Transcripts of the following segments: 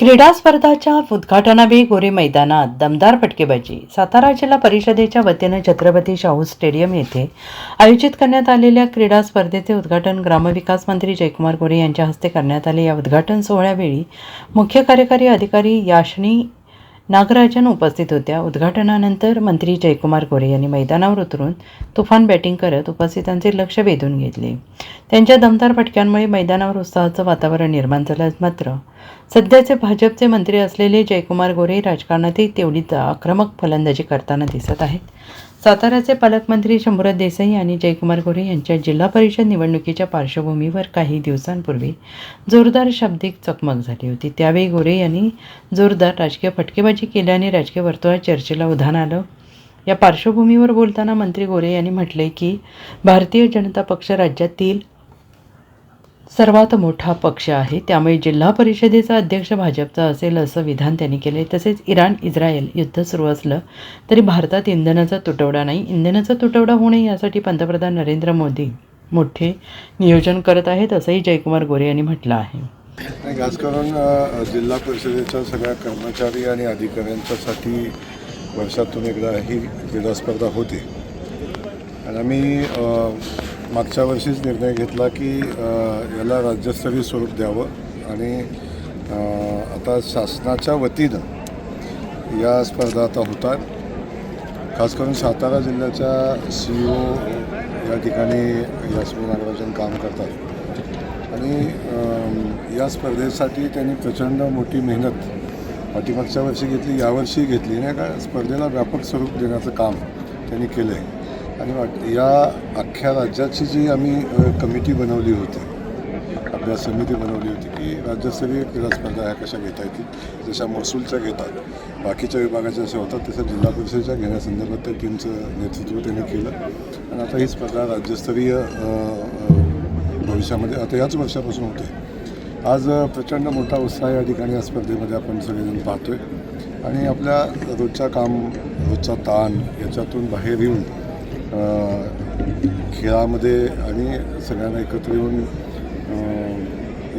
क्रीडा स्पर्धाच्या उद्घाटनावेळी गोरे मैदानात दमदार फटकेबाजी. सातारा जिल्हा परिषदेच्या वतीनं छत्रपती शाहू स्टेडियम येथे आयोजित करण्यात आलेल्या क्रीडा स्पर्धेचे उद्घाटन ग्रामविकास मंत्री जयकुमार गोरे यांच्या हस्ते करण्यात आले. या उद्घाटन सोहळ्यावेळी मुख्य कार्यकारी अधिकारी याशनी नागराजन उपस्थित होत्या. उद्घाटनानंतर मंत्री जयकुमार गोरे यांनी मैदानावर उतरून तुफान बॅटिंग करत उपस्थितांचे लक्ष वेधून घेतले. त्यांच्या दमदार फटक्यांमुळे मैदानावर उत्साहाचं वातावरण निर्माण झालं. मात्र सध्याचे भाजपचे मंत्री असलेले जयकुमार गोरे राजकारणातही तेवढीच आक्रमक फलंदाजी करताना दिसत आहेत. साताऱ्याचे पालकमंत्री शंभूराज देसाई आणि जयकुमार गोरे यांच्या जिल्हा परिषद निवडणुकीच्या पार्श्वभूमीवर काही दिवसांपूर्वी जोरदार शाब्दिक चकमक झाली होती. त्यावेळी गोरे यांनी जोरदार राजकीय फटकेबाजी केल्याने राजकीय वर्तुळात चर्चेला उधाण आलं. या पार्श्वभूमीवर बोलताना मंत्री गोरे यांनी म्हटले की भारतीय जनता पक्ष राज्यातील सर्वात मोठा पक्ष आहे, त्यामुळे जिल्हा परिषदेचा अध्यक्ष भाजपचा असेल असं विधान त्यांनी केले. तसेच इराण इस्रायल युद्ध सुरू असलं तरी भारतात इंधनाचा तुटवडा नाही. इंधनाचा तुटवडा होऊ नये यासाठी पंतप्रधान नरेंद्र मोदी मोठे नियोजन करत आहेत असंही जयकुमार गोरे यांनी म्हटलं आहे. खास करून जिल्हा परिषदेच्या सगळ्या कर्मचारी आणि अधिकाऱ्यांच्यासाठी वर्षातून एकदा ही क्रीडा स्पर्धा होते आणि आम्ही मागच्या वर्षीच निर्णय घेतला की याला राज्यस्तरीय स्वरूप द्यावं आणि आता शासनाच्या वतीनं या स्पर्धा आता होतात. खास करून सातारा जिल्ह्याच्या CEO या ठिकाणी यास्मी नागराजन काम करतात आणि या स्पर्धेसाठी त्यांनी प्रचंड मोठी मेहनत पाठीमागच्या वर्षी घेतली, यावर्षी घेतली नाही का. स्पर्धेला व्यापक स्वरूप देण्याचं काम त्यांनी केलं आहे आणि या अख्ख्या राज्याची जी आम्ही कमिटी बनवली होती, अभ्यास समिती बनवली होती की राज्यस्तरीय क्रीडा स्पर्धा ह्या कशा घेता येतील. जशा महसूलच्या घेतात, बाकीच्या विभागाच्या अशा होतात, तसं जिल्हा परिषदेच्या घेण्यासंदर्भात त्या टीमचं नेतृत्व त्यांनी केलं आणि आता ही स्पर्धा राज्यस्तरीय भविष्यामध्ये आता याच वर्षापासून होते. आज प्रचंड मोठा उत्साह या ठिकाणी या स्पर्धेमध्ये आपण सगळेजण पाहतो आहे आणि आपल्या रोजचा रोजचा ताण याच्यातून बाहेर येऊन खेळामध्ये आणि सगळ्यांना एकत्र येऊन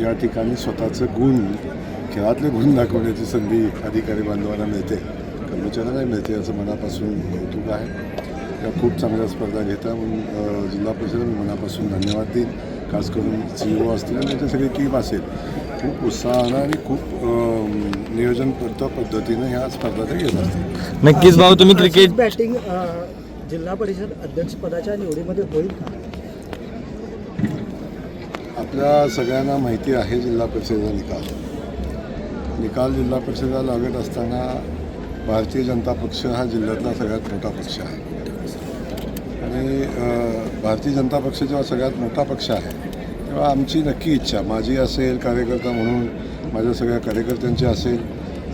या ठिकाणी स्वतःचं गुण, खेळातले गुण दाखवण्याची संधी अधिकारी बांधवांना मिळते, कर्मचाऱ्यांनाही मिळते, असं मनापासून कौतुक आहे. या खूप चांगल्या स्पर्धा घेता म्हणून जिल्हा परिषद मनापासून धन्यवाद देईन. खास करून CEO असतील आणि त्यांची सगळी टीम असेल, खूप उत्साहानं आणि खूप नियोजनबद्ध पद्धतीनं ह्या स्पर्धा ते घेत असतील. नक्कीच भाऊ, तुम्ही क्रिकेट बॅटिंग जिल्हा परिषद अध्यक्षपदाच्या निवडीमध्ये होईल का? आपल्या सगळ्यांना माहिती आहे जिल्हा परिषदेचा निकाल जिल्हा परिषदेला लागत असताना भारतीय जनता पक्ष हा जिल्ह्यातला सगळ्यात मोठा पक्ष आहे आणि भारतीय जनता पक्ष जेव्हा सगळ्यात मोठा पक्ष आहे तेव्हा आमची नक्की इच्छा, माझी असेल कार्यकर्ता म्हणून माझ्या सगळ्या कार्यकर्त्यांची असेल,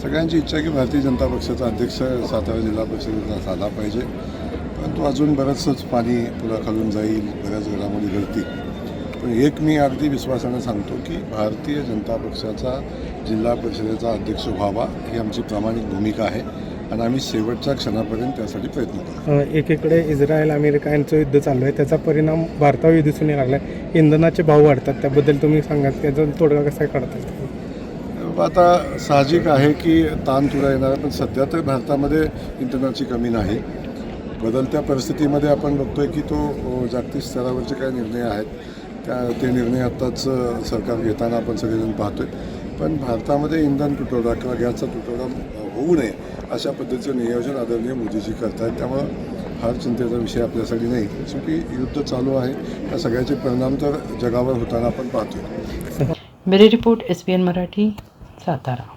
सगळ्यांची इच्छा की भारतीय जनता पक्षाचा अध्यक्ष सातारा जिल्हा परिषदेचा झाला पाहिजे. परंतु अजून बरंचसंच पाणी पुलाखालून जाईल, बऱ्याच घडामोडी घडतील. पण एक मी अगदी विश्वासानं सांगतो की भारतीय जनता पक्षाचा जिल्हा परिषदेचा अध्यक्ष व्हावा ही आमची प्रामाणिक भूमिका आहे आणि आम्ही शेवटच्या क्षणापर्यंत त्यासाठी प्रयत्न करू. एकीकडे इस्रायल अमेरिका यांचं युद्ध चालू आहे, त्याचा परिणाम भारतावर दिसून यायला लागला आहे. इंधनाचे भाव वाढतात, त्याबद्दल तुम्ही सांगा, त्याचा तोडगा कसा काढतात? आता साहजिक आहे की ताण थोडा येणार आहे, पण सध्या तर भारतामध्ये इंधनाची कमी नाही. बदलत्या परिस्थितीमध्ये आपण बघतोय की तो जागतिक स्तरावरचे काही निर्णय आहेत ते निर्णय आत्ताच सरकार घेताना आपण सगळेजण पाहतोय. पण भारतामध्ये इंधन तुटवडा किंवा गॅसचा तुटवडा होऊ नये अशा पद्धतीचं नियोजन आदरणीय मोदीजी करत आहेत. त्यामुळं फार चिंतेचा विषय आपल्यासाठी नाही. शेवटी युद्ध चालू आहे, या सगळ्याचे परिणाम तर जगावर होताना आपण पाहतोय. Bureau report SBN Marathi, Satara.